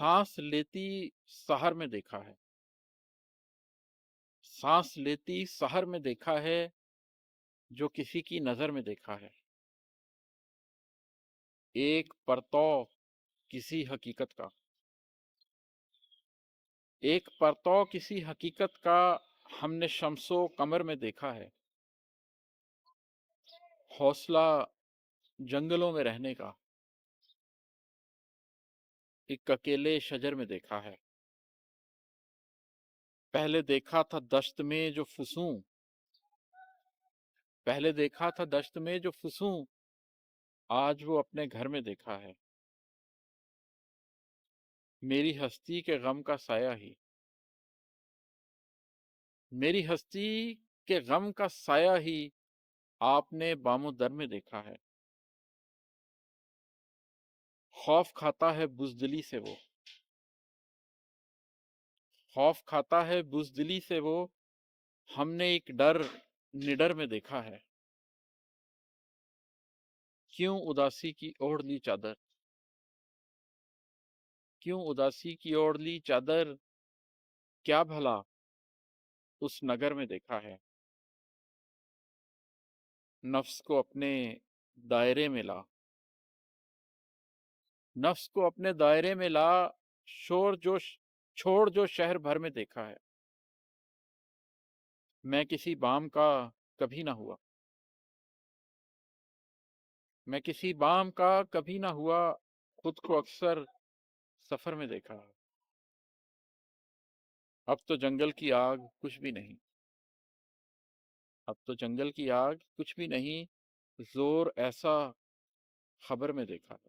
सांस लेती शहर में देखा है। सांस लेती शहर में देखा है, जो किसी की नजर में देखा है। एक परतौ किसी हकीकत का, एक परतौ किसी हकीकत का हमने शम्सो कमर में देखा है। हौसला जंगलों में रहने का एक अकेले शजर में देखा है। पहले देखा था दश्त में जो फुसूं, पहले देखा था दश्त में जो फुसूं, आज वो अपने घर में देखा है। मेरी हस्ती के गम का साया ही, मेरी हस्ती के गम का साया ही आपने बामो दर में देखा है। खौफ खाता है बुज़दिली से वो, खौफ खाता है बुज़दिली से वो, हमने एक डर निडर में देखा है। क्यों उदासी की ओढ़ ली चादर, क्यों उदासी की ओढ़ ली चादर, क्या भला उस नगर में देखा है। नफ्स को अपने दायरे में ला, नफ्स को अपने दायरे में ला, शोर जो छोड़ जो शहर भर में देखा है। मैं किसी बाम का कभी ना हुआ, मैं किसी बाम का कभी ना हुआ, खुद को अक्सर सफर में देखा है। अब तो जंगल की आग कुछ भी नहीं, अब तो जंगल की आग कुछ भी नहीं, जोर ऐसा खबर में देखा है।